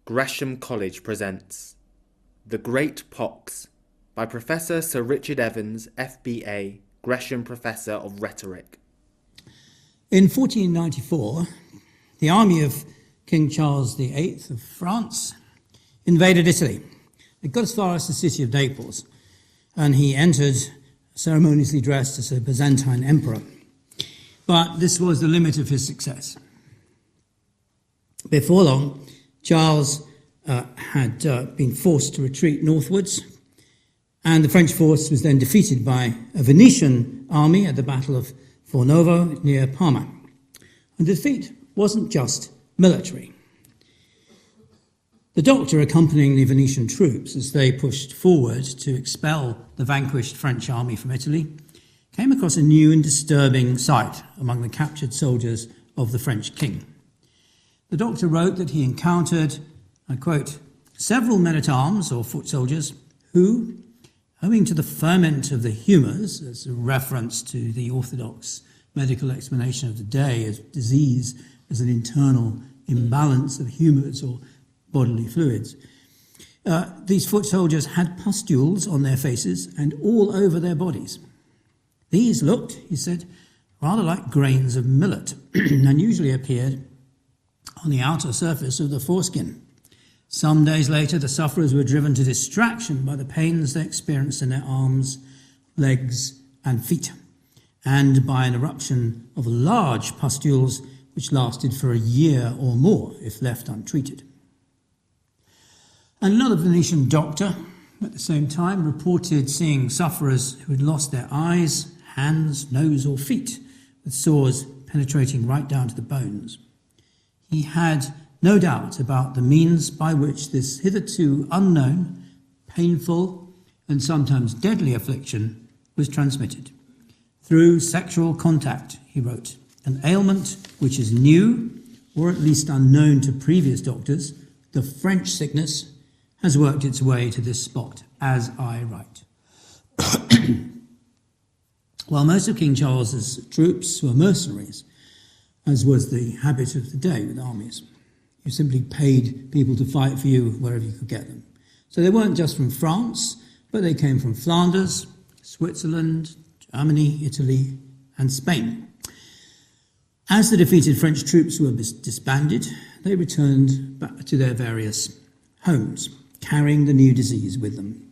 Gresham College presents The Great Pox by Professor Sir Richard Evans, FBA, Gresham Professor of Rhetoric. In 1494, the army of King Charles VIII of France invaded Italy. It got as far as the city of Naples, and he entered ceremoniously dressed as a Byzantine emperor. But this was the limit of his success. Before long, Charles had been forced to retreat northwards, and the French force was then defeated by a Venetian army at the Battle of Fornovo near Parma. And the defeat wasn't just military. The doctor accompanying the Venetian troops as they pushed forward to expel the vanquished French army from Italy came across a new and disturbing sight among the captured soldiers of the French king. The doctor wrote that he encountered, I quote, several men-at-arms or foot soldiers who, owing to the ferment of the humours, as a reference to the orthodox medical explanation of the day as disease as an internal imbalance of humours or bodily fluids, these foot soldiers had pustules on their faces and all over their bodies. These looked, he said, rather like grains of millet and usually appeared on the outer surface of the foreskin. Some days later, the sufferers were driven to distraction by the pains they experienced in their arms, legs, and feet, and by an eruption of large pustules which lasted for a year or more if left untreated. And another Venetian doctor, at the same time, reported seeing sufferers who had lost their eyes, hands, nose, or feet, with sores penetrating right down to the bones. He had no doubt about the means by which this hitherto unknown, painful, and sometimes deadly affliction was transmitted. Through sexual contact, he wrote, an ailment which is new, or at least unknown to previous doctors, the French sickness, has worked its way to this spot as I write. While most of King Charles's troops were mercenaries, as was the habit of the day with armies, you simply paid people to fight for you wherever you could get them. So they weren't just from France, but they came from Flanders, Switzerland, Germany, Italy, and Spain. As the defeated French troops were disbanded, they returned back to their various homes, carrying the new disease with them.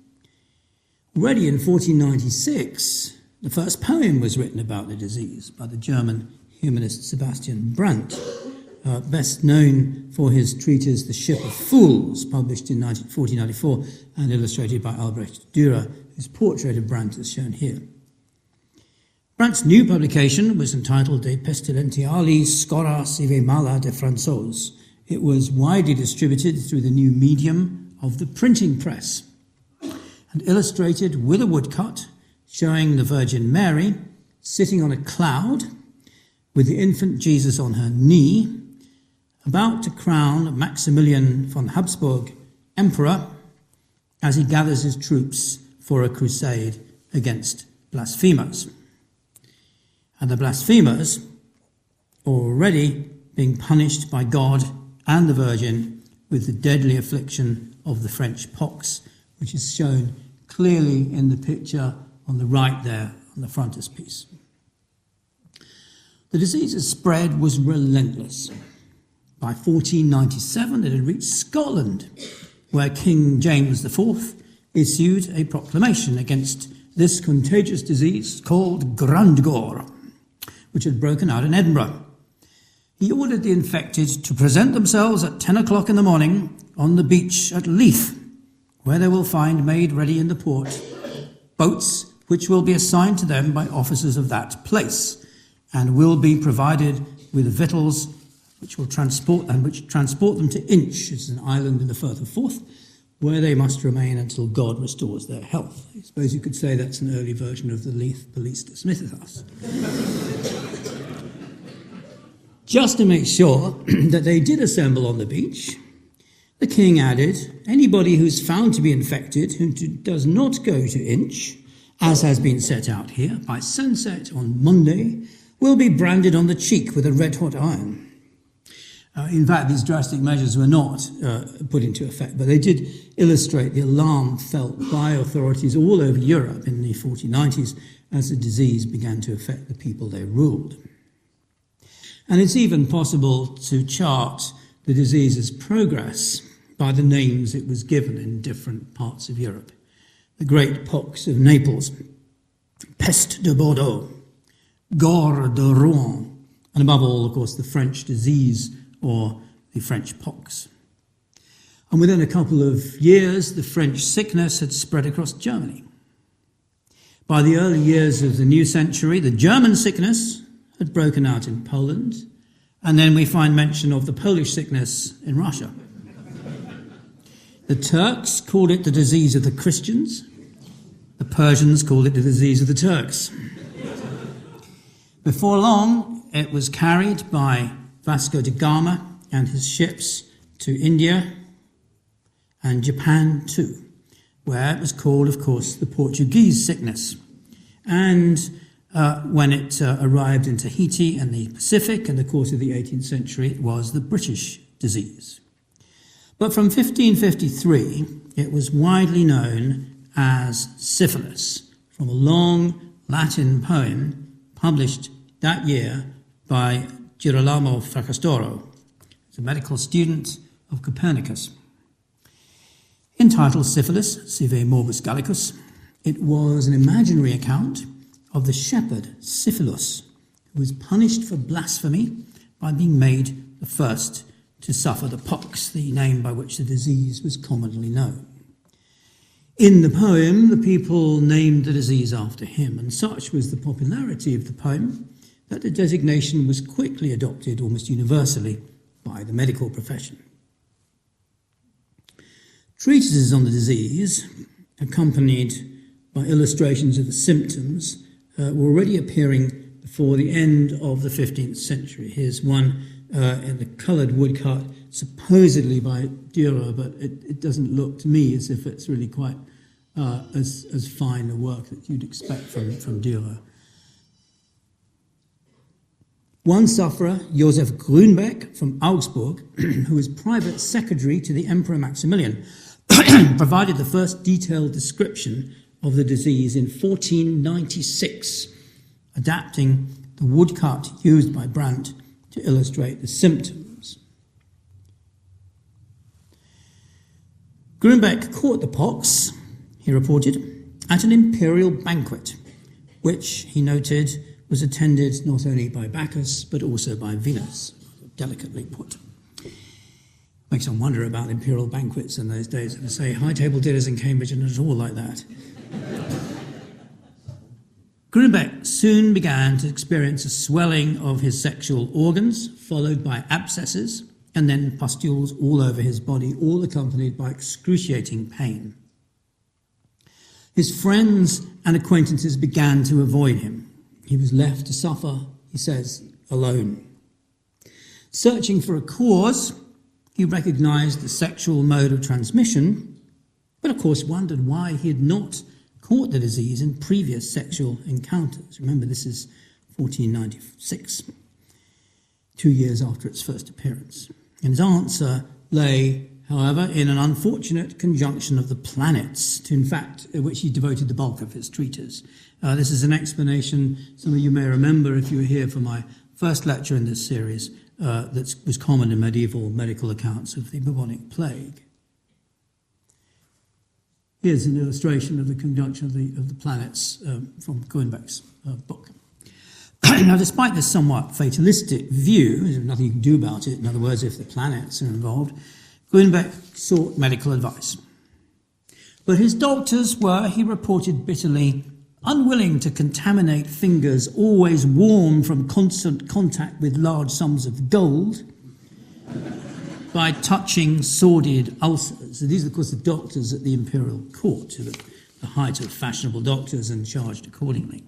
Already in 1496, the first poem was written about the disease by the German humanist Sebastian Brandt, best known for his treatise The Ship of Fools, published in 1494 and illustrated by Albrecht Dürer, whose portrait of Brandt is shown here. Brandt's new publication was entitled De Pestilentiali Scora Sive Mala de Francois. It was widely distributed through the new medium of the printing press and illustrated with a woodcut showing the Virgin Mary sitting on a cloud with the infant Jesus on her knee, about to crown Maximilian von Habsburg emperor as he gathers his troops for a crusade against blasphemers. And the blasphemers are already being punished by God and the Virgin with the deadly affliction of the French Pox, which is shown clearly in the picture on the right there on the frontispiece. The disease's spread was relentless. By 1497, it had reached Scotland, where King James IV issued a proclamation against this contagious disease called Grandgore, which had broken out in Edinburgh. He ordered the infected to present themselves at 10 o'clock in the morning on the beach at Leith, where they will find made ready in the port boats which will be assigned to them by officers of that place, and will be provided with victuals which transport them to Inch, which is an island in the Firth of Forth, where they must remain until God restores their health. I suppose you could say that's an early version of the Leith Police Dismisseth Us. Just to make sure that they did assemble on the beach, the king added, anybody who's found to be infected who does not go to Inch, as has been set out here, by sunset on Monday, will be branded on the cheek with a red-hot iron. In fact, these drastic measures were not put into effect, but they did illustrate the alarm felt by authorities all over Europe in the 1490s as the disease began to affect the people they ruled. And it's even possible to chart the disease's progress by the names it was given in different parts of Europe. The Great Pox of Naples, Peste de Bordeaux, Gore de Rouen, and above all, of course, the French disease or the French Pox. And within a couple of years, the French sickness had spread across Germany. By the early years of the new century, the German sickness had broken out in Poland, and then we find mention of the Polish sickness in Russia. The Turks called it the disease of the Christians. The Persians called it the disease of the Turks. Before long, it was carried by Vasco da Gama and his ships to India and Japan too, where it was called, of course, the Portuguese sickness. And when it arrived in Tahiti and the Pacific in the course of the 18th century, it was the British disease. But from 1553, it was widely known as syphilis, from a long Latin poem published that year by Girolamo Fracastoro, a medical student of Copernicus. Entitled Syphilis, Sive Morbus Gallicus, it was an imaginary account of the shepherd Syphilus, who was punished for blasphemy by being made the first to suffer the pox, the name by which the disease was commonly known. In the poem, the people named the disease after him, and such was the popularity of the poem that the designation was quickly adopted almost universally by the medical profession. Treatises on the disease, accompanied by illustrations of the symptoms, were already appearing before the end of the 15th century. Here's one in the coloured woodcut, supposedly by Dürer, but it doesn't look to me as if it's really quite as fine a work that you'd expect from Dürer. One sufferer, Joseph Grünbeck from Augsburg, who was private secretary to the Emperor Maximilian, provided the first detailed description of the disease in 1496, adapting the woodcut used by Brandt to illustrate the symptoms. Grünbeck caught the pox, he reported, at an imperial banquet, which, he noted, was attended not only by Bacchus, but also by Venus, delicately put. Makes one wonder about imperial banquets in those days. And say, high table dinners in Cambridge and not all like that. Grünbeck soon began to experience a swelling of his sexual organs, followed by abscesses, and then pustules all over his body, all accompanied by excruciating pain. His friends and acquaintances began to avoid him. He was left to suffer, he says, alone. Searching for a cause, he recognised the sexual mode of transmission, but of course wondered why he had not caught the disease in previous sexual encounters. Remember, this is 1496, 2 years after its first appearance. And his answer lay, however, in an unfortunate conjunction of the planets, to in fact which he devoted the bulk of his treatise. This is an explanation, some of you may remember if you were here for my first lecture in this series, that was common in medieval medical accounts of the bubonic plague. Here's an illustration of the conjunction of the planets from Grünbeck's book. Now, despite this somewhat fatalistic view, there's nothing you can do about it, in other words, if the planets are involved, Grünbeck sought medical advice. But his doctors were, he reported bitterly, unwilling to contaminate fingers always warm from constant contact with large sums of gold by touching sordid ulcers. So these are, of course, the doctors at the imperial court, who were the height of fashionable doctors and charged accordingly.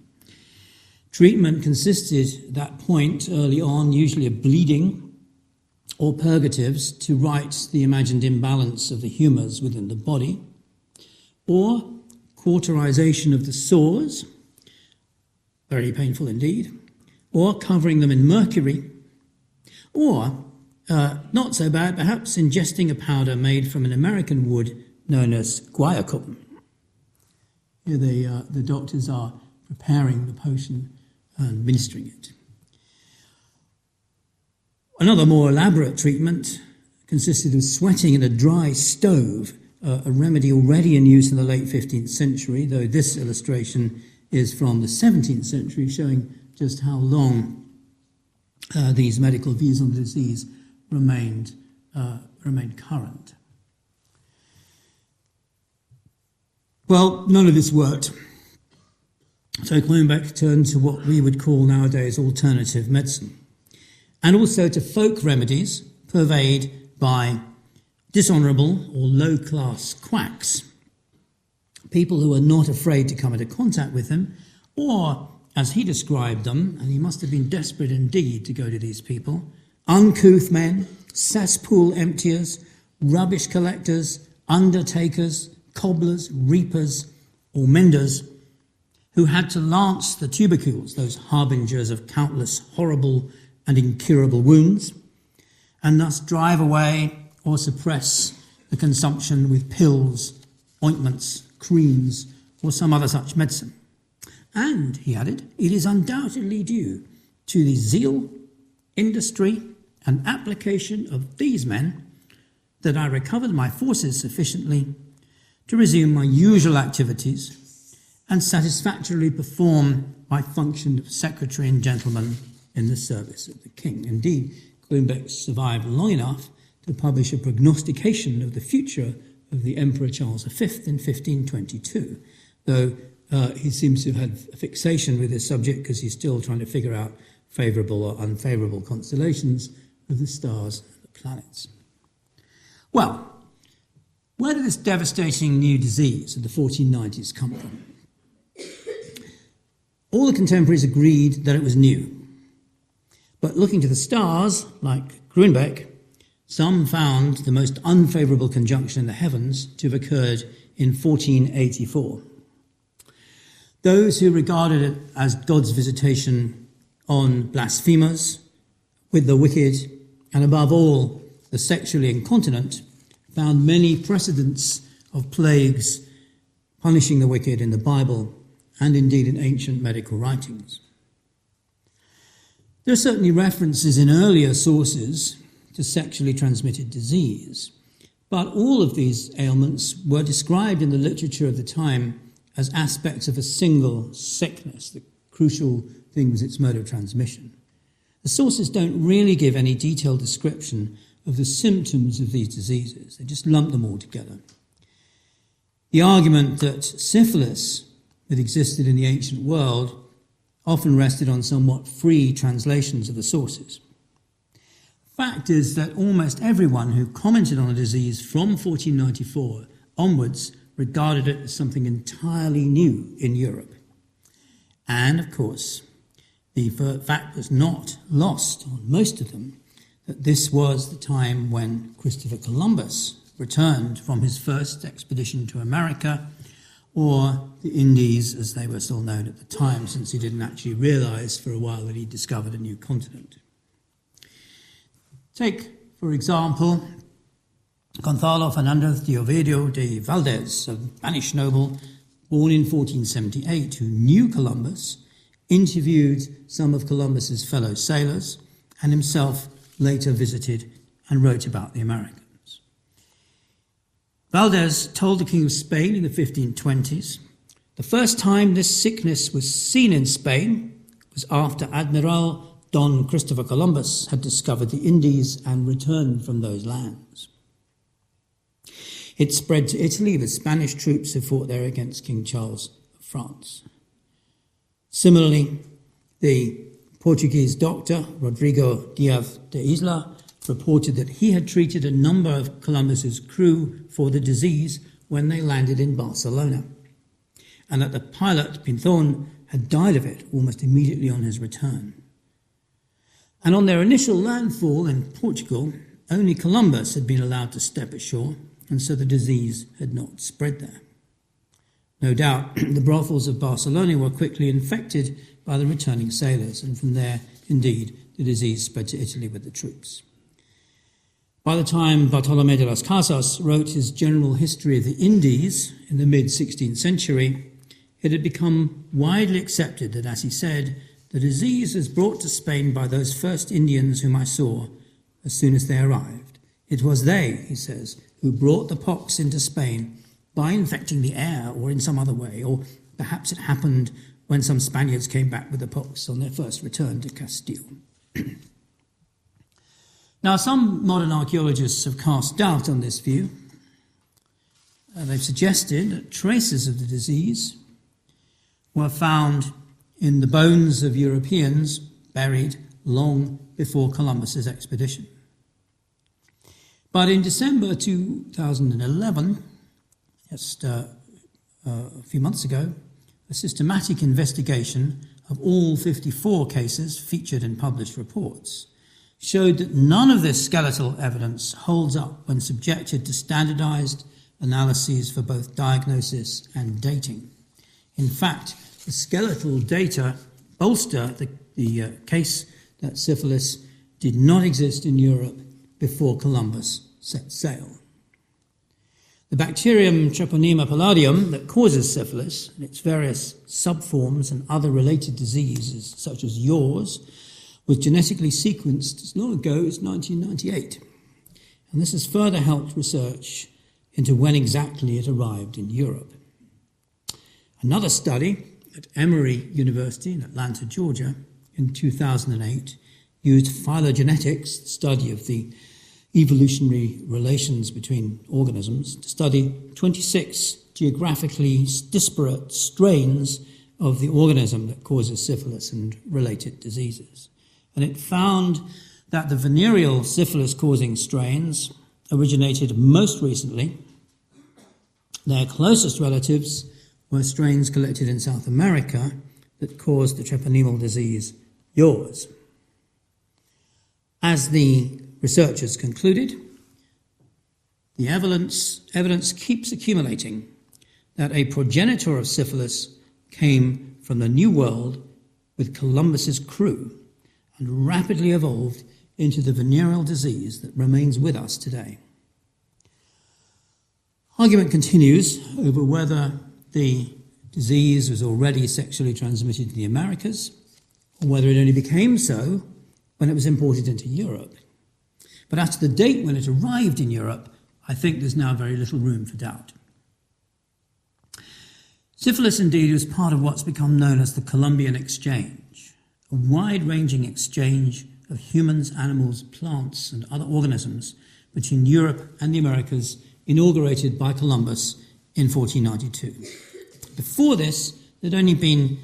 Treatment consisted, at that point, early on, usually of bleeding or purgatives to right the imagined imbalance of the humours within the body, or cauterization of the sores, very painful indeed, or covering them in mercury, or not so bad, perhaps ingesting a powder made from an American wood known as guaiacum. Here the doctors are preparing the potion and administering it. Another more elaborate treatment consisted of sweating in a dry stove, a remedy already in use in the late 15th century, though this illustration is from the 17th century, showing just how long these medical views on the disease remained current. Well, none of this worked. So Columban turned to what we would call nowadays alternative medicine, and also to folk remedies purveyed by dishonourable or low-class quacks, people who were not afraid to come into contact with him, or, as he described them, and he must have been desperate indeed to go to these people, uncouth men, cesspool emptiers, rubbish collectors, undertakers, cobblers, reapers, or menders, who had to lance the tubercles, those harbingers of countless horrible and incurable wounds, and thus drive away or suppress the consumption with pills, ointments, creams, or some other such medicine. And, he added, it is undoubtedly due to the zeal, industry, and application of these men that I recovered my forces sufficiently to resume my usual activities and satisfactorily perform my function of secretary and gentleman in the service of the king. Indeed, Columban survived long enough to publish a prognostication of the future of the Emperor Charles V in 1522, though he seems to have had a fixation with this subject because he's still trying to figure out favourable or unfavourable constellations of the stars and the planets. Well, where did this devastating new disease of the 1490s come from? All the contemporaries agreed that it was new. But looking to the stars, like Grünbeck, some found the most unfavourable conjunction in the heavens to have occurred in 1484. Those who regarded it as God's visitation on blasphemers, with the wicked, and above all, the sexually incontinent, found many precedents of plagues punishing the wicked in the Bible and indeed in ancient medical writings. There are certainly references in earlier sources to sexually transmitted disease, but all of these ailments were described in the literature of the time as aspects of a single sickness. The crucial thing was its mode of transmission. The sources don't really give any detailed description of the symptoms of these diseases. They just lump them all together. The argument that syphilis that existed in the ancient world often rested on somewhat free translations of the sources. Fact is that almost everyone who commented on the disease from 1494 onwards regarded it as something entirely new in Europe. And, of course, the fact was not lost on most of them that this was the time when Christopher Columbus returned from his first expedition to America, or the Indies, as they were still known at the time, since he didn't actually realise for a while that he'd discovered a new continent. Take, for example, Gonzalo Fernández de Oviedo de Valdez, a Spanish noble born in 1478 who knew Columbus, interviewed some of Columbus's fellow sailors, and himself later visited and wrote about the Americans. Valdez told the King of Spain in the 1520s, the first time this sickness was seen in Spain was after Admiral Don Christopher Columbus had discovered the Indies and returned from those lands. It spread to Italy with Spanish troops who fought there against King Charles of France. Similarly, the Portuguese doctor, Rodrigo Diaz de Isla, reported that he had treated a number of Columbus's crew for the disease when they landed in Barcelona, and that the pilot Pinzon had died of it almost immediately on his return. And on their initial landfall in Portugal, only Columbus had been allowed to step ashore, and so the disease had not spread there. No doubt, the brothels of Barcelona were quickly infected by the returning sailors, and from there, indeed, the disease spread to Italy with the troops. By the time Bartolomé de las Casas wrote his General History of the Indies in the mid-16th century, it had become widely accepted that, as he said, the disease was brought to Spain by those first Indians whom I saw as soon as they arrived. It was they, he says, who brought the pox into Spain by infecting the air or in some other way, or perhaps it happened when some Spaniards came back with the pox on their first return to Castile. Now, some modern archaeologists have cast doubt on this view. They've suggested that traces of the disease were found in the bones of Europeans buried long before Columbus's expedition. But in December 2011, just a few months ago, a systematic investigation of all 54 cases featured in published reports showed that none of this skeletal evidence holds up when subjected to standardized analyses for both diagnosis and dating. In fact, the skeletal data bolster the case that syphilis did not exist in Europe before Columbus set sail. The bacterium Treponema palladium that causes syphilis and its various subforms and other related diseases such as yours was genetically sequenced as long ago as 1998. And this has further helped research into when exactly it arrived in Europe. Another study at Emory University in Atlanta, Georgia, in 2008 used phylogenetics, the study of the evolutionary relations between organisms, to study 26 geographically disparate strains of the organism that causes syphilis and related diseases. And it found that the venereal syphilis-causing strains originated most recently. Their closest relatives were strains collected in South America that caused the treponemal disease, yours. As the researchers concluded, the evidence keeps accumulating that a progenitor of syphilis came from the New World with Columbus's crew and rapidly evolved into the venereal disease that remains with us today. Argument continues over whether the disease was already sexually transmitted in the Americas, or whether it only became so when it was imported into Europe. But as to the date when it arrived in Europe, I think there's now very little room for doubt. Syphilis, indeed, was part of what's become known as the Columbian Exchange, a wide-ranging exchange of humans, animals, plants, and other organisms between Europe and the Americas, inaugurated by Columbus in 1492. Before this, there'd only been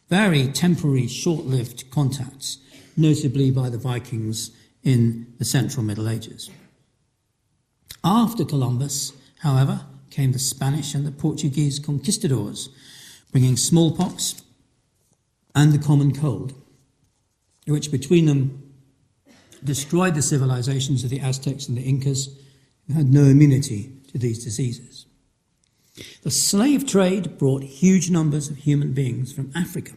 very temporary, short-lived contacts, notably by the Vikings in the Central Middle Ages. After Columbus, however, came the Spanish and the Portuguese conquistadors, bringing smallpox and the common cold, which between them destroyed the civilizations of the Aztecs and the Incas, who had no immunity to these diseases. The slave trade brought huge numbers of human beings from Africa.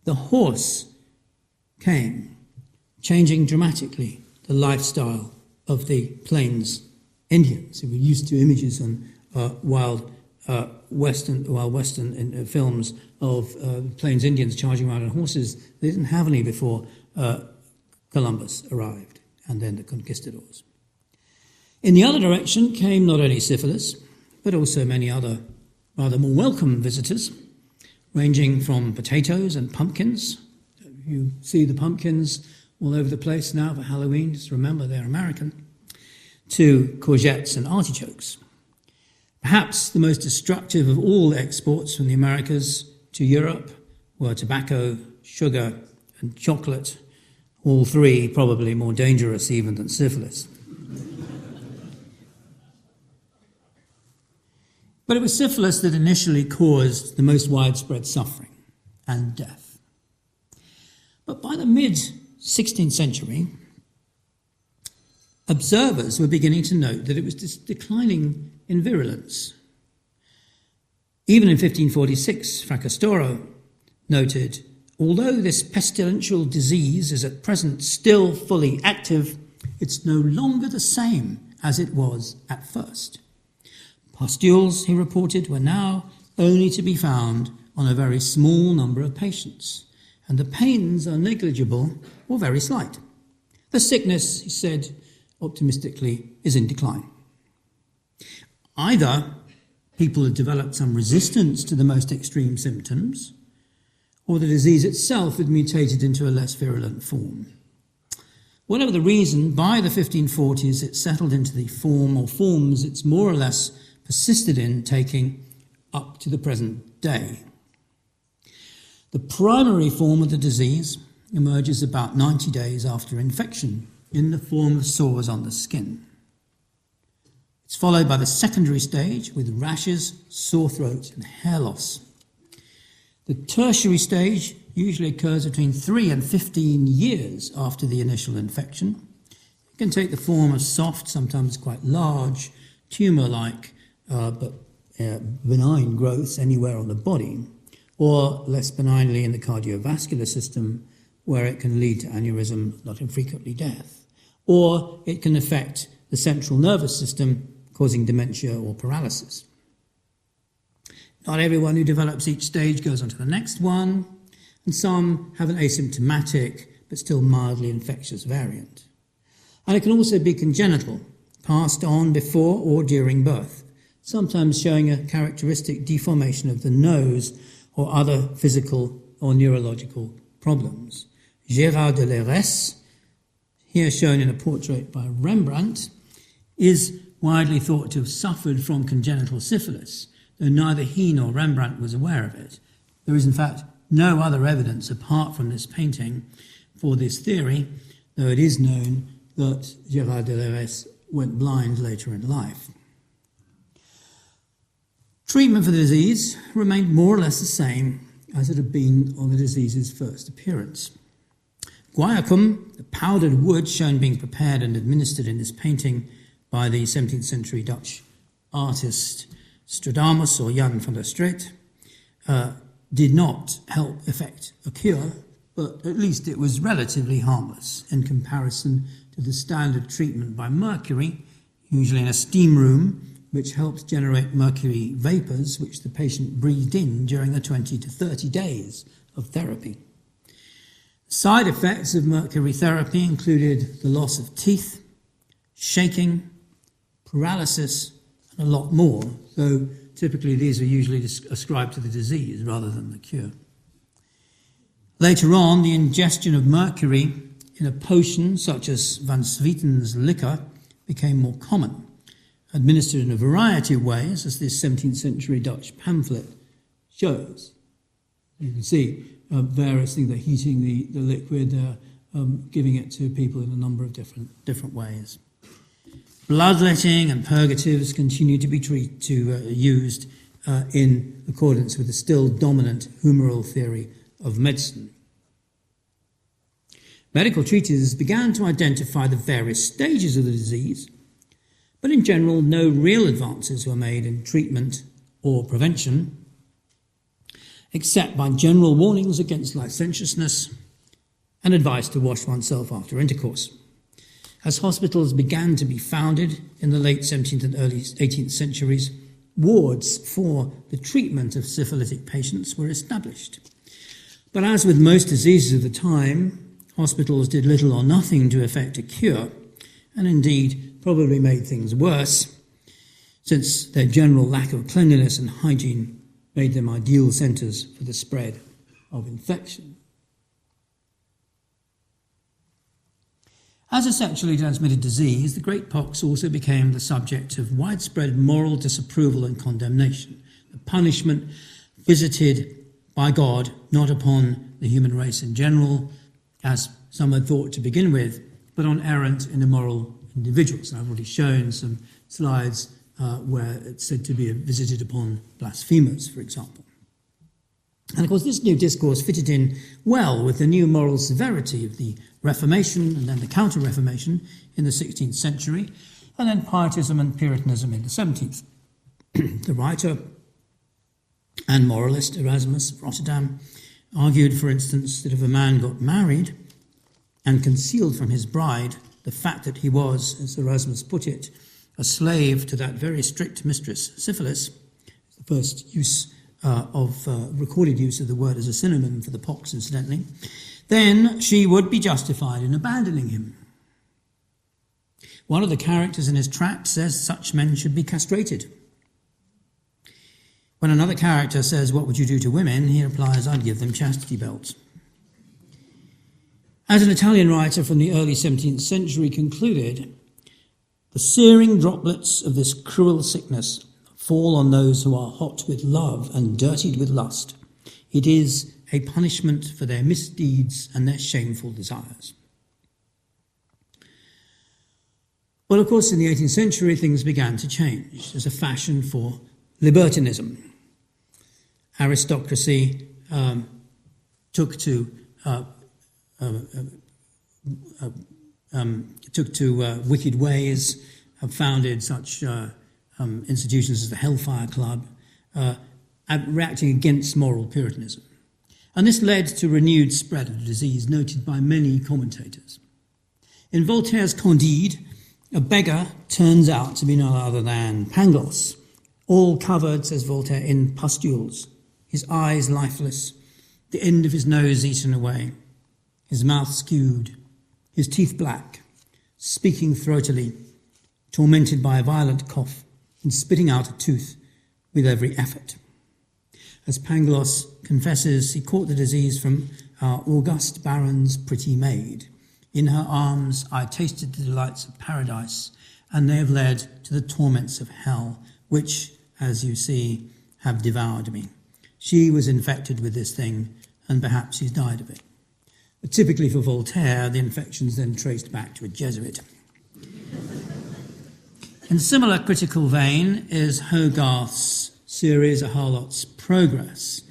The horse came, changing dramatically the lifestyle of the Plains Indians, who were used to images on wild Western in films of Plains Indians charging around on horses. They didn't have any before Columbus arrived, and then the conquistadors. In the other direction came not only syphilis, but also many other rather more welcome visitors, ranging from potatoes and pumpkins. You see the pumpkins all over the place now for Halloween, just remember they're American, to courgettes and artichokes. Perhaps the most destructive of all exports from the Americas to Europe were tobacco, sugar, and chocolate, all three probably more dangerous even than syphilis. But it was syphilis that initially caused the most widespread suffering and death. But by the mid-16th century, observers were beginning to note that it was declining in virulence. Even in 1546, Fracastoro noted, although this pestilential disease is at present still fully active, It's no longer the same as it was at first. Pustules, he reported, were now only to be found on a very small number of patients, and the pains are negligible or very slight. The sickness, he said optimistically, is in decline. Either people had developed some resistance to the most extreme symptoms, or the disease itself had mutated into a less virulent form. Whatever the reason, by the 1540s it settled into the form or forms it's more or less persisted in taking up to the present day. The primary form of the disease emerges about 90 days after infection in the form of sores on the skin. It's followed by the secondary stage with rashes, sore throat and hair loss. The tertiary stage usually occurs between 3 and 15 years after the initial infection. It can take the form of soft, sometimes quite large, tumour-like but benign growths anywhere on the body, or less benignly in the cardiovascular system, where it can lead to aneurysm, not infrequently death. Or it can affect the central nervous system, causing dementia or paralysis. Not everyone who develops each stage goes on to the next one, and some have an asymptomatic but still mildly infectious variant. And it can also be congenital, passed on before or during birth, sometimes showing a characteristic deformation of the nose or other physical or neurological problems. Gérard de Leresse, here shown in a portrait by Rembrandt, is widely thought to have suffered from congenital syphilis, though neither he nor Rembrandt was aware of it. There is in fact no other evidence apart from this painting for this theory, though it is known that Gérard de Leresse went blind later in life. Treatment for the disease remained more or less the same as it had been on the disease's first appearance. Guaiacum, the powdered wood shown being prepared and administered in this painting by the 17th century Dutch artist Stradamus or Jan van der Street, did not help effect a cure, but at least it was relatively harmless in comparison to the standard treatment by mercury, usually in a steam room, which helped generate mercury vapours which the patient breathed in during the 20 to 30 days of therapy. Side effects of mercury therapy included the loss of teeth, shaking, paralysis, and a lot more, though typically these are usually ascribed to the disease rather than the cure. Later on, the ingestion of mercury in a potion such as Van Swieten's liquor became more common, administered in a variety of ways, as this 17th century Dutch pamphlet shows. You can see various things, they're heating the liquid, giving it to people in a number of different ways. Bloodletting and purgatives continue to be used in accordance with the still dominant humoral theory of medicine. Medical treatises began to identify the various stages of the disease, but in general no real advances were made in treatment or prevention, except by general warnings against licentiousness and advice to wash oneself after intercourse. As hospitals began to be founded in the late 17th and early 18th centuries, wards for the treatment of syphilitic patients were established. But as with most diseases of the time, hospitals did little or nothing to effect a cure, and indeed probably made things worse, since their general lack of cleanliness and hygiene made them ideal centres for the spread of infection. As a sexually transmitted disease, the Great Pox also became the subject of widespread moral disapproval and condemnation, a punishment visited by God not upon the human race in general, as some had thought to begin with, but on errant and immoral individuals. And I've already shown some slides where it's said to be visited upon blasphemers, for example. And of course, this new discourse fitted in well with the new moral severity of the Reformation and then the Counter-Reformation in the 16th century, and then Pietism and Puritanism in the 17th. The writer and moralist Erasmus of Rotterdam argued, for instance, that if a man got married and concealed from his bride the fact that he was, as Erasmus put it, a slave to that very strict mistress, Syphilis, the first use recorded use of the word as a synonym for the pox, incidentally, then she would be justified in abandoning him. One of the characters in his tract says such men should be castrated. When another character says, "What would you do to women?" he replies, "I'd give them chastity belts." As an Italian writer from the early 17th century concluded, the searing droplets of this cruel sickness fall on those who are hot with love and dirtied with lust. It is a punishment for their misdeeds and their shameful desires. Well, of course, in the 18th century, things began to change. There's a fashion for libertinism. Aristocracy took to wicked ways, founded such institutions as the Hellfire Club, reacting against moral Puritanism. And this led to renewed spread of the disease, noted by many commentators. In Voltaire's Candide, a beggar turns out to be none other than Pangloss, all covered, says Voltaire, in pustules, his eyes lifeless, the end of his nose eaten away, his mouth skewed, his teeth black, speaking throatily, tormented by a violent cough, and spitting out a tooth with every effort. As Pangloss confesses, he caught the disease from our august baron's pretty maid. In her arms I tasted the delights of paradise, and they have led to the torments of hell, which, as you see, have devoured me. She was infected with this thing, and perhaps she's died of it. But typically for Voltaire, the infection's then traced back to a Jesuit. In similar critical vein is Hogarth's series, A Harlot's Progress.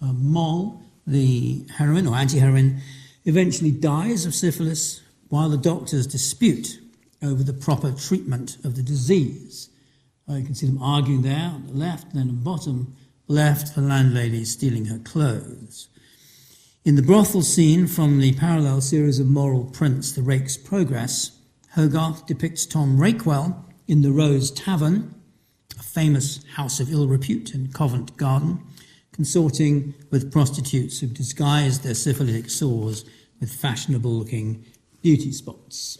Moll, the heroine or anti-heroine, eventually dies of syphilis while the doctors dispute over the proper treatment of the disease. You can see them arguing there on the left, and then on the bottom left, the landlady stealing her clothes. In the brothel scene from the parallel series of moral prints, The Rake's Progress, Hogarth depicts Tom Rakewell in the Rose Tavern, a famous house of ill repute in Covent Garden, consorting with prostitutes who disguised their syphilitic sores with fashionable-looking beauty spots.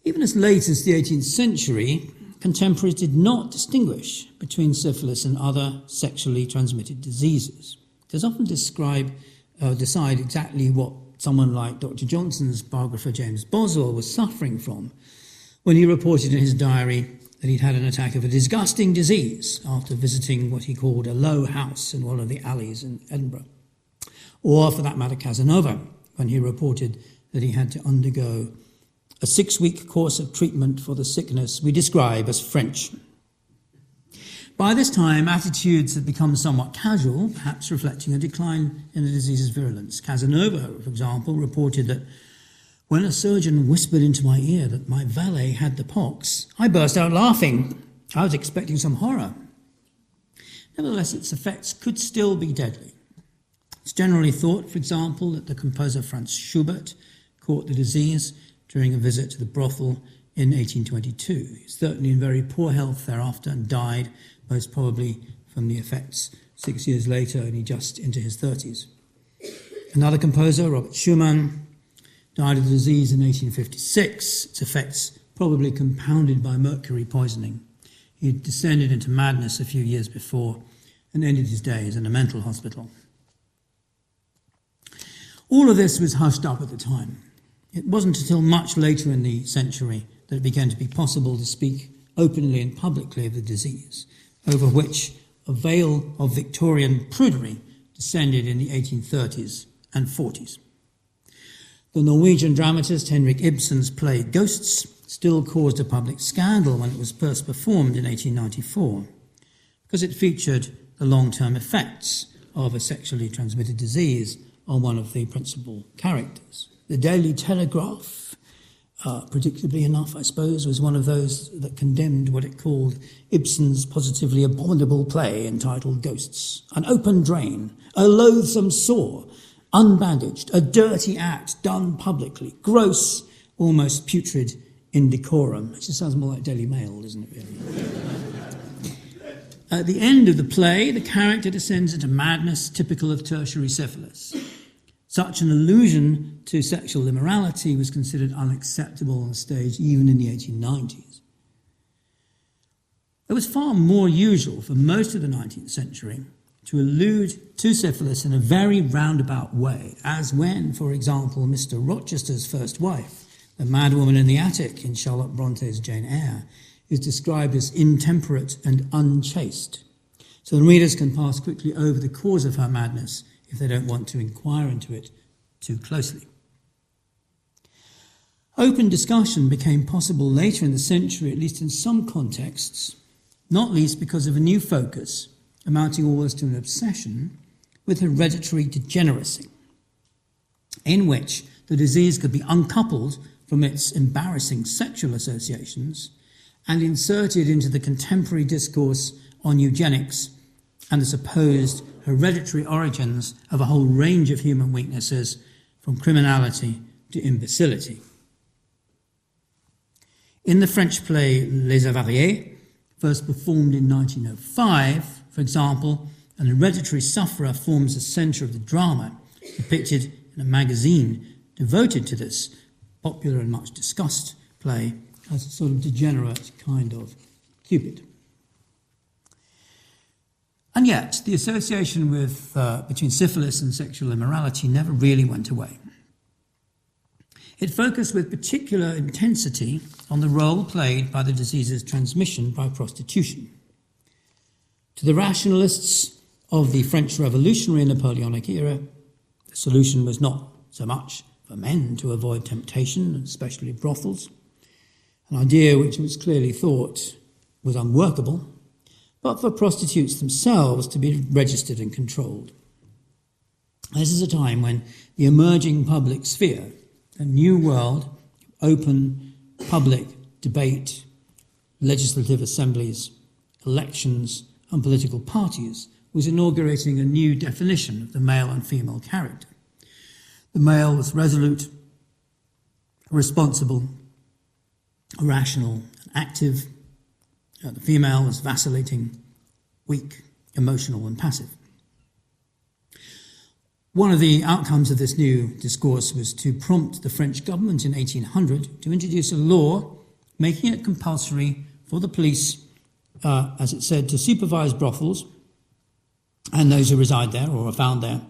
Even as late as the 18th century, contemporaries did not distinguish between syphilis and other sexually transmitted diseases. It often decide exactly what someone like Dr. Johnson's biographer James Boswell was suffering from when he reported in his diary that he'd had an attack of a disgusting disease after visiting what he called a low house in one of the alleys in Edinburgh. Or, for that matter, Casanova, when he reported that he had to undergo a 6-week course of treatment for the sickness we describe as French. By this time, attitudes had become somewhat casual, perhaps reflecting a decline in the disease's virulence. Casanova, for example, reported that when a surgeon whispered into my ear that my valet had the pox, I burst out laughing. I was expecting some horror. Nevertheless, its effects could still be deadly. It's generally thought, for example, that the composer Franz Schubert caught the disease during a visit to the brothel in 1822. He was certainly in very poor health thereafter and died, most probably from the effects 6 years later, only just into his 30s. Another composer, Robert Schumann, died of the disease in 1856, its effects probably compounded by mercury poisoning. He had descended into madness a few years before and ended his days in a mental hospital. All of this was hushed up at the time. It wasn't until much later in the century that it began to be possible to speak openly and publicly of the disease, over which a veil of Victorian prudery descended in the 1830s and 40s. The Norwegian dramatist Henrik Ibsen's play Ghosts still caused a public scandal when it was first performed in 1894, because it featured the long-term effects of a sexually transmitted disease on one of the principal characters. The Daily Telegraph, predictably enough, I suppose, was one of those that condemned what it called Ibsen's positively abominable play entitled Ghosts. An open drain, a loathsome sore, unbandaged, a dirty act done publicly, gross, almost putrid indecorum. It just sounds more like Daily Mail, doesn't it, really? At the end of the play, the character descends into madness typical of tertiary syphilis. Such an allusion to sexual immorality was considered unacceptable on stage even in the 1890s. It was far more usual for most of the 19th century to allude to syphilis in a very roundabout way, as when, for example, Mr. Rochester's first wife, the madwoman in the attic in Charlotte Bronte's Jane Eyre, is described as intemperate and unchaste. So the readers can pass quickly over the cause of her madness if they don't want to inquire into it too closely. Open discussion became possible later in the century, at least in some contexts, not least because of a new focus, amounting almost to an obsession, with hereditary degeneracy, in which the disease could be uncoupled from its embarrassing sexual associations and inserted into the contemporary discourse on eugenics and the supposed hereditary origins of a whole range of human weaknesses, from criminality to imbecility. In the French play Les Avariés, first performed in 1905, for example, an hereditary sufferer forms the centre of the drama, depicted in a magazine devoted to this popular and much discussed play as a sort of degenerate kind of Cupid. And yet, the association between syphilis and sexual immorality never really went away. It focused with particular intensity on the role played by the disease's transmission by prostitution. To the rationalists of the French Revolutionary and Napoleonic era, the solution was not so much for men to avoid temptation, especially brothels, an idea which was clearly thought was unworkable, but for prostitutes themselves to be registered and controlled. This is a time when the emerging public sphere, a new world, open public debate, legislative assemblies, elections, and political parties, was inaugurating a new definition of the male and female character. The male was resolute, responsible, rational, and active. The female was vacillating, weak, emotional, and passive. One of the outcomes of this new discourse was to prompt the French government in 1800 to introduce a law making it compulsory for the police, as it said, to supervise brothels and those who reside there or are found there,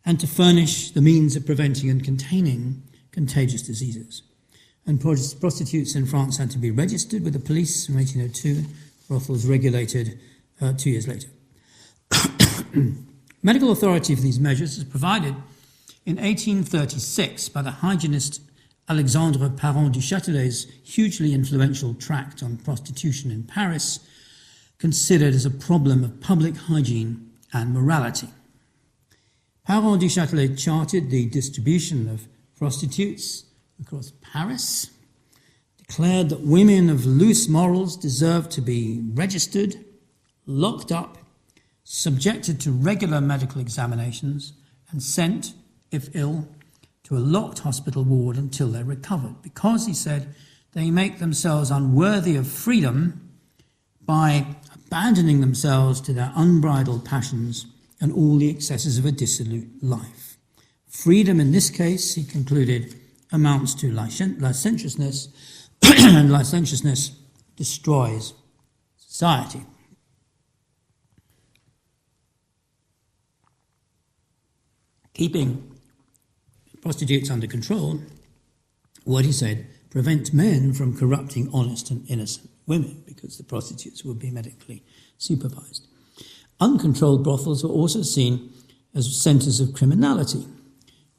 and to furnish the means of preventing and containing contagious diseases. And prostitutes in France had to be registered with the police in 1802, brothels regulated 2 years later. Medical authority for these measures was provided in 1836 by the hygienist Alexandre Parent du Châtelet's hugely influential tract on prostitution in Paris, considered as a problem of public hygiene and morality. Parent du Châtelet charted the distribution of prostitutes across Paris, declared that women of loose morals deserved to be registered, locked up, subjected to regular medical examinations, and sent, if ill, to a locked hospital ward until they recovered, because, he said, they make themselves unworthy of freedom by abandoning themselves to their unbridled passions and all the excesses of a dissolute life. Freedom in this case, he concluded, amounts to licentiousness, and licentiousness destroys society. Keeping prostitutes under control, what he said, prevent men from corrupting honest and innocent women, because the prostitutes would be medically supervised. Uncontrolled brothels were also seen as centres of criminality,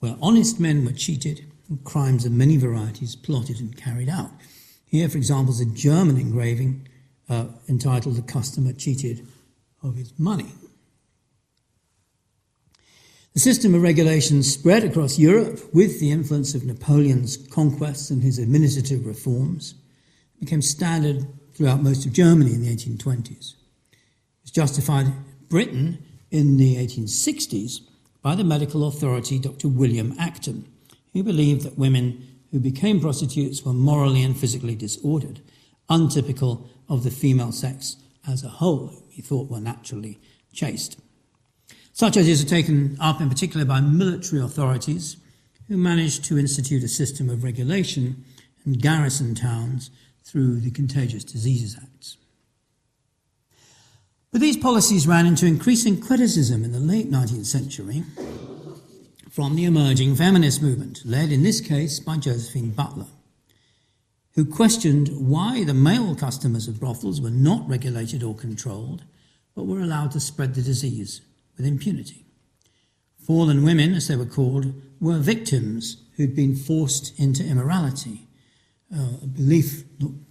where honest men were cheated and crimes of many varieties plotted and carried out. Here, for example, is a German engraving entitled "The Customer Cheated of His Money." The system of regulation spread across Europe with the influence of Napoleon's conquests and his administrative reforms. It became standard throughout most of Germany in the 1820s. It was justified in Britain in the 1860s by the medical authority Dr. William Acton, who believed that women who became prostitutes were morally and physically disordered, untypical of the female sex as a whole, whom he thought were naturally chaste. Such ideas are taken up in particular by military authorities, who managed to institute a system of regulation in garrison towns through the Contagious Diseases Acts. But these policies ran into increasing criticism in the late 19th century from the emerging feminist movement, led in this case by Josephine Butler, who questioned why the male customers of brothels were not regulated or controlled, but were allowed to spread the disease with impunity. Fallen women, as they were called, were victims who'd been forced into immorality, a belief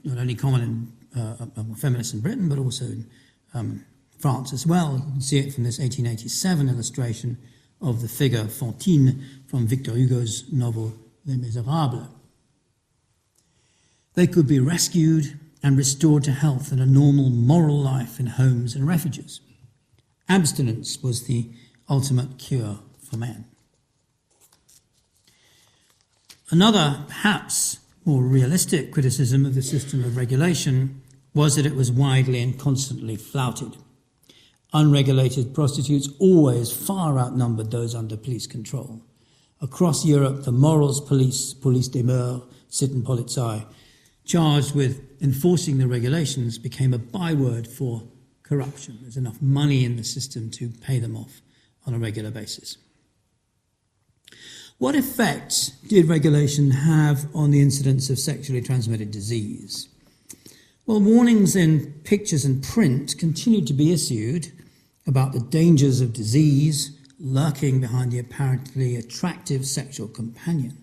not only common among feminists in Britain, but also in France as well. You can see it from this 1887 illustration of the figure Fantine from Victor Hugo's novel Les Misérables. They could be rescued and restored to health and a normal moral life in homes and refuges. Abstinence was the ultimate cure for men. Another, perhaps more realistic criticism of the system of regulation was that it was widely and constantly flouted. Unregulated prostitutes always far outnumbered those under police control. Across Europe, the morals police des mœurs, Sittenpolizei, charged with enforcing the regulations became a byword for corruption. There's enough money in the system to pay them off on a regular basis. What effect did regulation have on the incidence of sexually transmitted disease? Well, warnings in pictures and print continued to be issued about the dangers of disease lurking behind the apparently attractive sexual companion.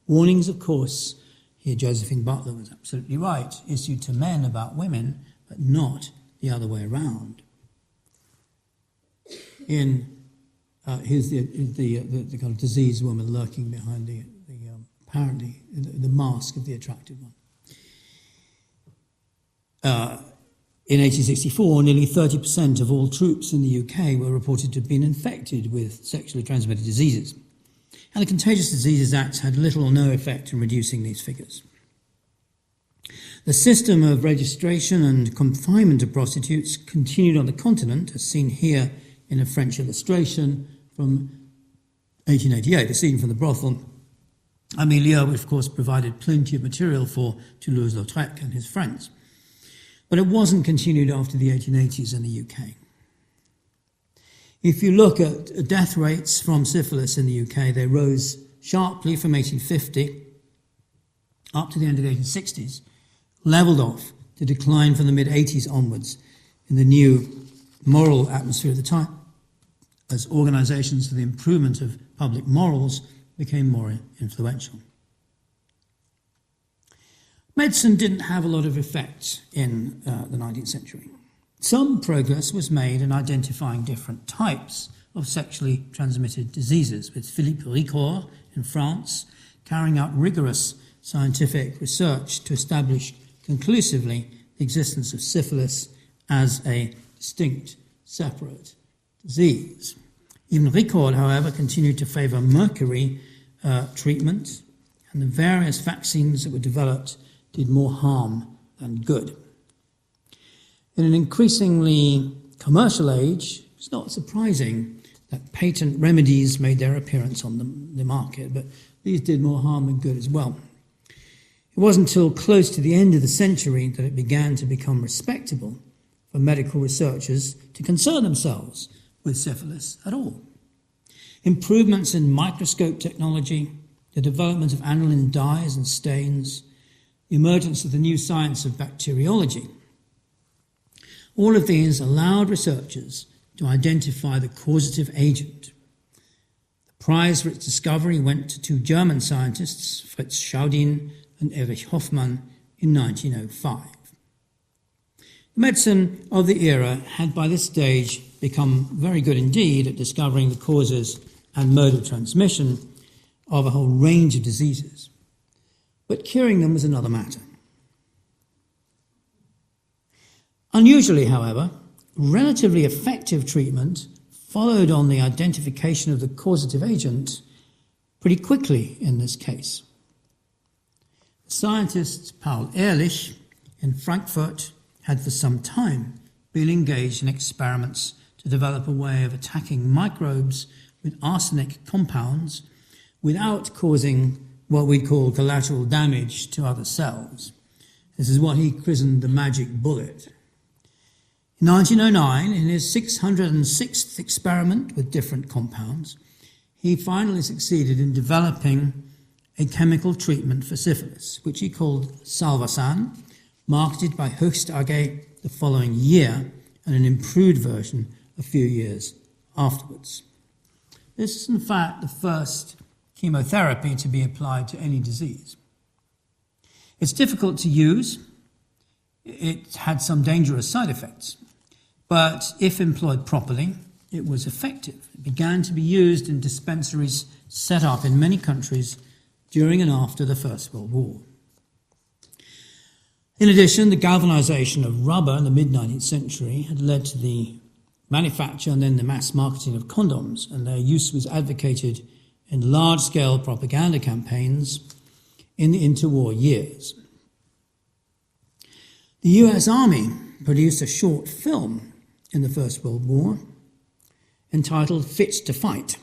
Warnings, of course, here Josephine Butler was absolutely right, issued to men about women, but not the other way around. Here's the kind of diseased woman lurking behind the apparently the mask of the attractive one. In 1864, nearly 30% of all troops in the UK were reported to have been infected with sexually transmitted diseases. And the Contagious Diseases Act had little or no effect in reducing these figures. The system of registration and confinement of prostitutes continued on the continent, as seen here in a French illustration from 1888, a scene from the brothel Amelia, which of course provided plenty of material for Toulouse-Lautrec and his friends. But it wasn't continued after the 1880s in the UK. If you look at death rates from syphilis in the UK, they rose sharply from 1850 up to the end of the 1860s, levelled off to decline from the mid-80s onwards in the new moral atmosphere of the time, as organisations for the improvement of public morals became more influential. Medicine didn't have a lot of effect in the 19th century. Some progress was made in identifying different types of sexually transmitted diseases, with Philippe Ricoeur in France carrying out rigorous scientific research to establish conclusively the existence of syphilis as a distinct, separate disease. Even Ricoeur, however, continued to favour Mercury treatment, and the various vaccines that were developed did more harm than good. In an increasingly commercial age, it's not surprising that patent remedies made their appearance on the market, but these did more harm than good as well. It wasn't until close to the end of the century that it began to become respectable for medical researchers to concern themselves with syphilis at all. Improvements in microscope technology, the development of aniline dyes and stains, the emergence of the new science of bacteriology, all of these allowed researchers to identify the causative agent. The prize for its discovery went to two German scientists, Fritz Schaudin and Erich Hoffmann, in 1905. The medicine of the era had by this stage become very good indeed at discovering the causes and mode of transmission of a whole range of diseases. But curing them was another matter. Unusually, however, relatively effective treatment followed on the identification of the causative agent pretty quickly in this case. Scientist Paul Ehrlich in Frankfurt had for some time been engaged in experiments to develop a way of attacking microbes with arsenic compounds without causing what we call collateral damage to other cells. This is what he christened the magic bullet. In 1909, in his 606th experiment with different compounds, he finally succeeded in developing a chemical treatment for syphilis, which he called Salvarsan, marketed by Höchst AG the following year, and an improved version a few years afterwards. This is in fact the first chemotherapy to be applied to any disease. It's difficult to use. It had some dangerous side effects, but if employed properly, it was effective. It began to be used in dispensaries set up in many countries during and after the First World War. In addition, the galvanization of rubber in the mid-19th century had led to the manufacture and then the mass marketing of condoms, and their use was advocated in large-scale propaganda campaigns in the interwar years. The US Army produced a short film in the First World War entitled Fit to Fight,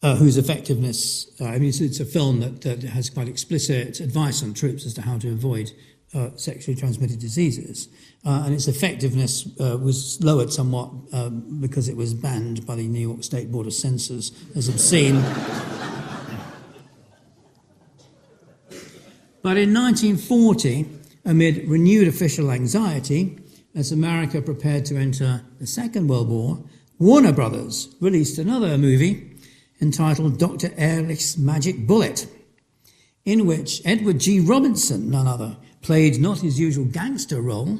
whose effectiveness, it's a film that has quite explicit advice on troops as to how to avoid sexually transmitted diseases, and its effectiveness was lowered somewhat because it was banned by the New York State Board of Censors as obscene. But in 1940, amid renewed official anxiety, as America prepared to enter the Second World War, Warner Brothers released another movie entitled Dr. Ehrlich's Magic Bullet, in which Edward G. Robinson, none other, played not his usual gangster role,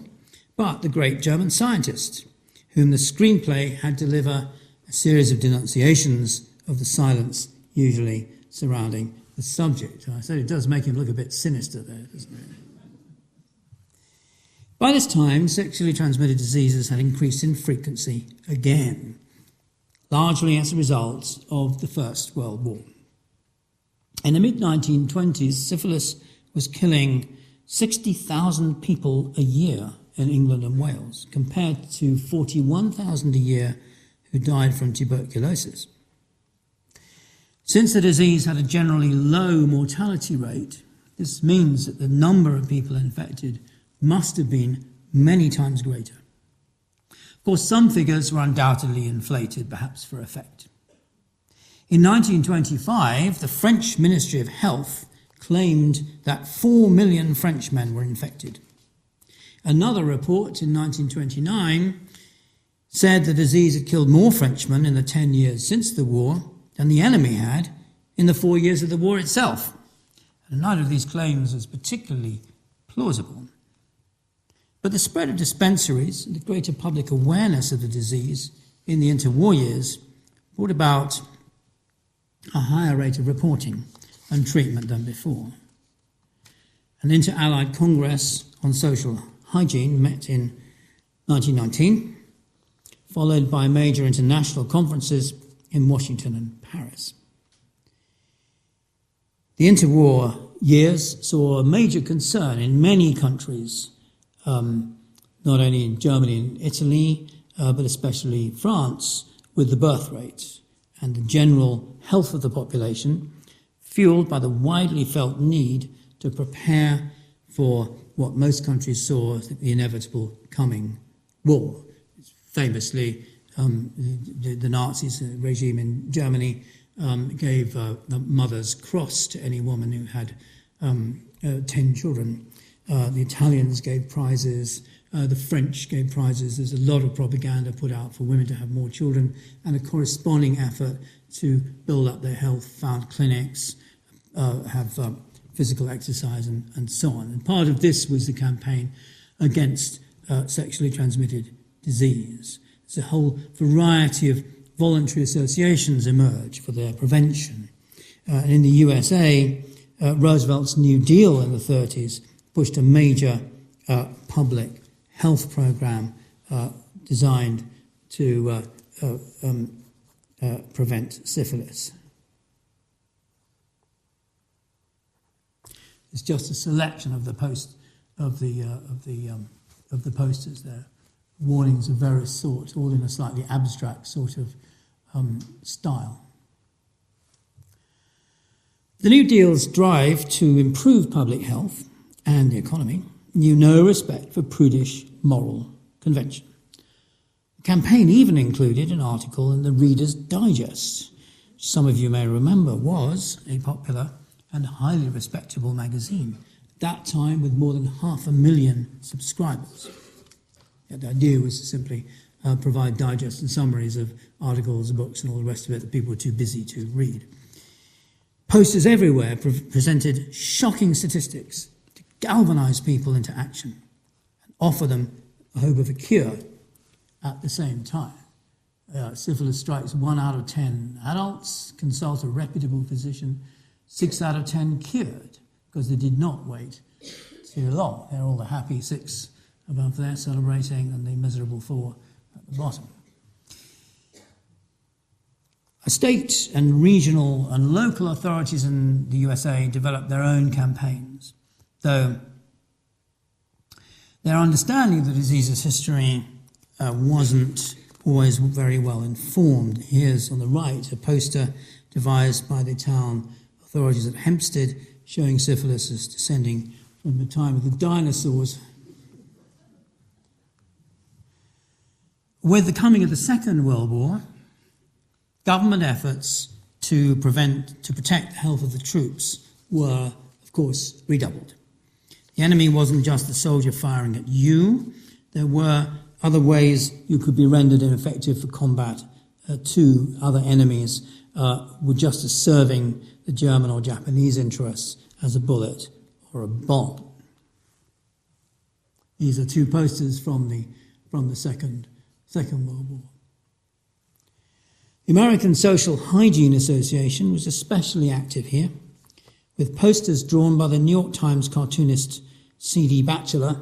but the great German scientist, whom the screenplay had to deliver a series of denunciations of the silence usually surrounding the subject. I said it does make him look a bit sinister there, doesn't it? By this time, sexually transmitted diseases had increased in frequency again, largely as a result of the First World War. In the mid-1920s, syphilis was killing 60,000 people a year in England and Wales, compared to 41,000 a year who died from tuberculosis. Since the disease had a generally low mortality rate, this means that the number of people infected must have been many times greater. Of course, some figures were undoubtedly inflated, perhaps for effect. In 1925, the French Ministry of Health claimed that 4 million Frenchmen were infected. Another report in 1929 said the disease had killed more Frenchmen in the 10 years since the war than the enemy had in the 4 years of the war itself. And neither of these claims was particularly plausible. But the spread of dispensaries and the greater public awareness of the disease in the interwar years brought about a higher rate of reporting and treatment than before. An Inter-Allied Congress on Social Hygiene met in 1919, followed by major international conferences in Washington and Paris. The interwar years saw a major concern in many countries, not only in Germany and Italy, but especially France, with the birth rate and the general health of the population, fueled by the widely felt need to prepare for what most countries saw as the inevitable coming war. Famously, the Nazis regime in Germany gave a mother's cross to any woman who had 10 children. The Italians gave prizes, the French gave prizes. There's a lot of propaganda put out for women to have more children, and a corresponding effort to build up their health, found clinics, have physical exercise, and so on. And part of this was the campaign against sexually transmitted disease. There's a whole variety of voluntary associations emerge for their prevention. And in the USA, Roosevelt's New Deal in the 30s pushed a major public health program designed to prevent syphilis. It's just a selection of the posters there, warnings of various sorts, all in a slightly abstract sort of style. The New Deal's drive to improve public health and the economy knew no respect for prudish moral convention. The campaign even included an article in the Reader's Digest, which some of you may remember was a popular and highly respectable magazine, at that time with more than 500,000 subscribers. Yeah, the idea was to simply provide digests and summaries of articles, books and all the rest of it that people were too busy to read. Posters everywhere presented shocking statistics to galvanise people into action and offer them the hope of a cure at the same time. Syphilis strikes 1 out of 10 adults, consult a reputable physician, 6 out of 10 cured, because they did not wait too long. They're all the happy 6 above there celebrating and the miserable 4 at the bottom. State and regional and local authorities in the USA developed their own campaigns, though their understanding of the disease's history wasn't always very well informed. Here's on the right a poster devised by the town authorities of Hempstead showing syphilis as descending from the time of the dinosaurs. With the coming of the Second World War, government efforts to protect the health of the troops were, of course, redoubled. The enemy wasn't just the soldier firing at you. There were other ways you could be rendered ineffective for combat to other enemies, with just as serving the German or Japanese interests as a bullet or a bomb. These are 2 posters from the Second World War. The American Social Hygiene Association was especially active here, with posters drawn by the New York Times cartoonist C.D. Batchelor,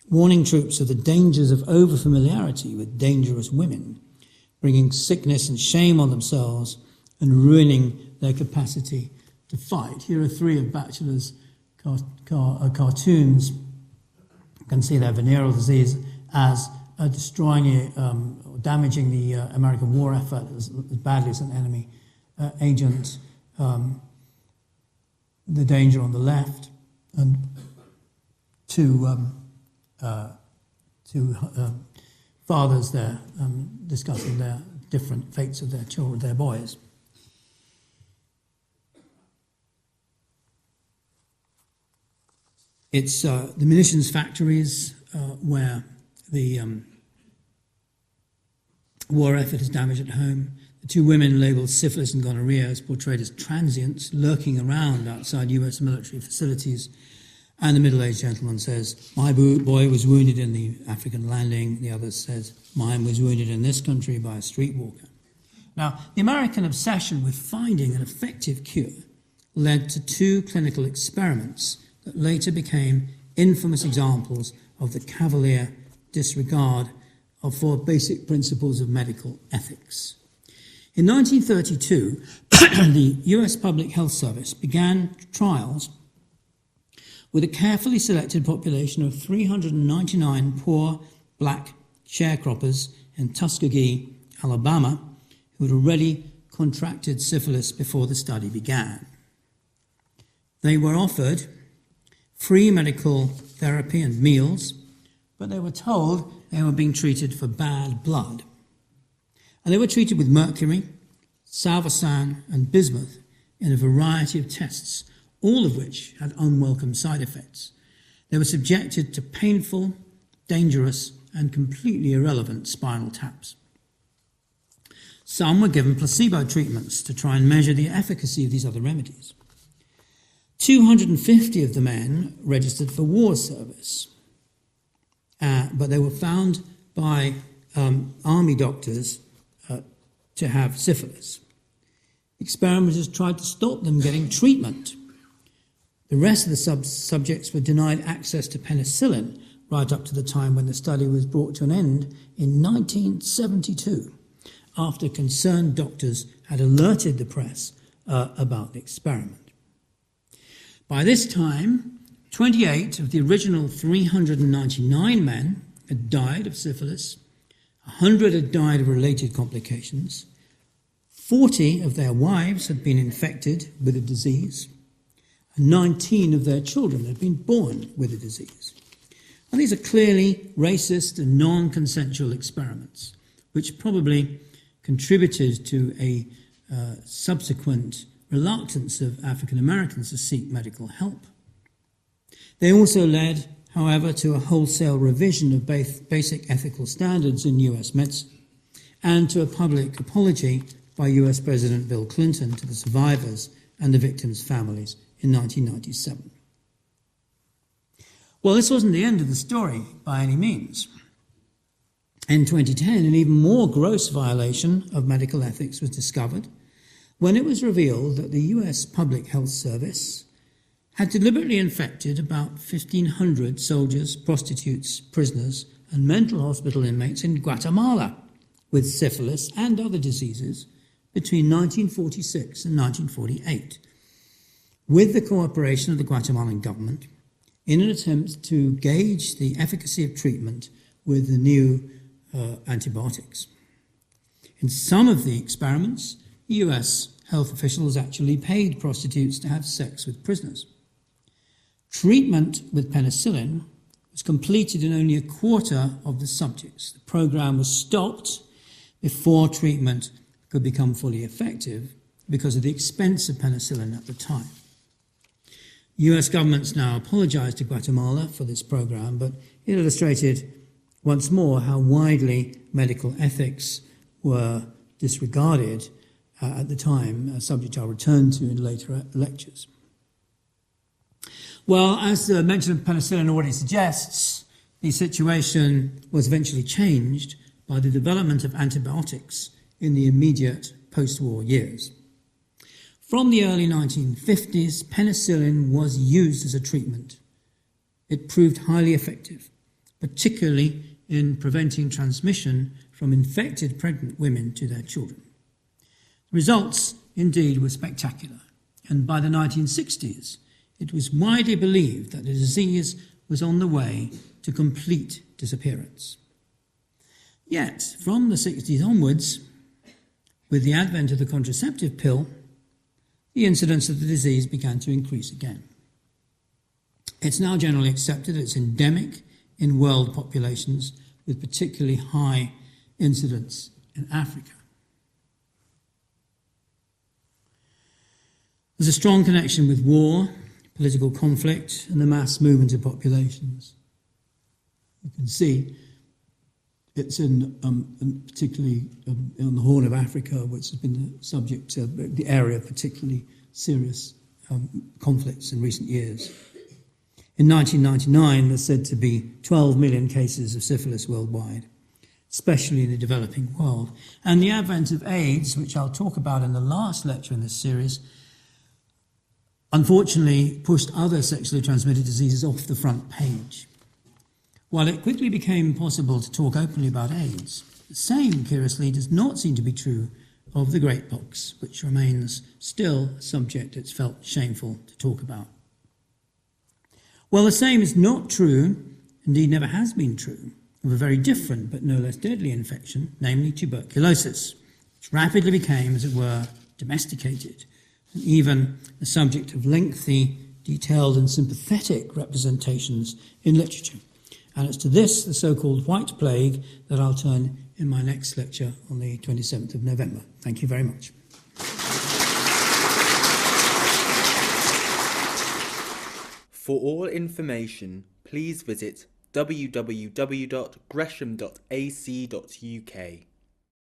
warning troops of the dangers of over-familiarity with dangerous women, bringing sickness and shame on themselves and ruining their capacity to fight. Here are 3 of Batchelor's cartoons. You can see their venereal disease as destroying or damaging the American war effort as badly as an enemy agent. The danger on the left, and two fathers there discussing their different fates of their children, their boys. It's the munitions factories where the war effort has damaged at home. The 2 women labelled syphilis and gonorrhea as portrayed as transients lurking around outside US military facilities. And the middle-aged gentleman says, "My boy was wounded in the African landing." The other says, "Mine was wounded in this country by a streetwalker." Now, the American obsession with finding an effective cure led to 2 clinical experiments that later became infamous examples of the cavalier disregard for basic principles of medical ethics. In 1932, the US Public Health Service began trials with a carefully selected population of 399 poor black sharecroppers in Tuskegee, Alabama, who had already contracted syphilis before the study began. They were offered free medical therapy and meals, but they were told they were being treated for bad blood. And they were treated with mercury, salvarsan and bismuth in a variety of tests, all of which had unwelcome side effects. They were subjected to painful, dangerous and completely irrelevant spinal taps. Some were given placebo treatments to try and measure the efficacy of these other remedies. 250 of the men registered for war service, but they were found by army doctors to have syphilis. Experimenters tried to stop them getting treatment. The rest of the subjects were denied access to penicillin right up to the time when the study was brought to an end in 1972. after concerned doctors had alerted the press about the experiment. By this time, 28 of the original 399 men had died of syphilis, 100 had died of related complications, 40 of their wives had been infected with the disease, and 19 of their children had been born with the disease. And these are clearly racist and non-consensual experiments, which probably contributed to a subsequent reluctance of African Americans to seek medical help. They also led, however, to a wholesale revision of basic ethical standards in US medicine and to a public apology by US President Bill Clinton to the survivors and the victims' families in 1997. Well, this wasn't the end of the story by any means. In 2010, an even more gross violation of medical ethics was discovered when it was revealed that the US Public Health Service had deliberately infected about 1,500 soldiers, prostitutes, prisoners, and mental hospital inmates in Guatemala with syphilis and other diseases between 1946 and 1948, with the cooperation of the Guatemalan government in an attempt to gauge the efficacy of treatment with the new antibiotics. In some of the experiments, US health officials actually paid prostitutes to have sex with prisoners. Treatment with penicillin was completed in only a quarter of the subjects. The program was stopped before treatment could become fully effective because of the expense of penicillin at the time. US governments now apologized to Guatemala for this program, but it illustrated once more how widely medical ethics were disregarded at the time, a subject I'll return to in later lectures. Well, as the mention of penicillin already suggests, the situation was eventually changed by the development of antibiotics in the immediate post-war years. From the early 1950s, penicillin was used as a treatment. It proved highly effective, particularly in preventing transmission from infected pregnant women to their children. The results, indeed, were spectacular, and by the 1960s, it was widely believed that the disease was on the way to complete disappearance. Yet, from the 60s onwards, with the advent of the contraceptive pill, the incidence of the disease began to increase again. It's now generally accepted that it's endemic in world populations with particularly high incidence in Africa. There's a strong connection with war, political conflict, and the mass movement of populations. You can see it's in particularly on the Horn of Africa, which has been the subject of the area of particularly serious conflicts in recent years. In 1999, there's said to be 12 million cases of syphilis worldwide, especially in the developing world. And the advent of AIDS, which I'll talk about in the last lecture in this series, unfortunately pushed other sexually transmitted diseases off the front page. While it quickly became possible to talk openly about AIDS, the same, curiously, does not seem to be true of the Great Pox, which remains still a subject it's felt shameful to talk about. Well, the same is not true, indeed never has been true, of a very different but no less deadly infection, namely tuberculosis, which rapidly became, as it were, domesticated, and even the subject of lengthy, detailed and sympathetic representations in literature. And it's to this, the so-called White Plague, that I'll turn in my next lecture on the 27th of November. Thank you very much. For all information, please visit www.gresham.ac.uk.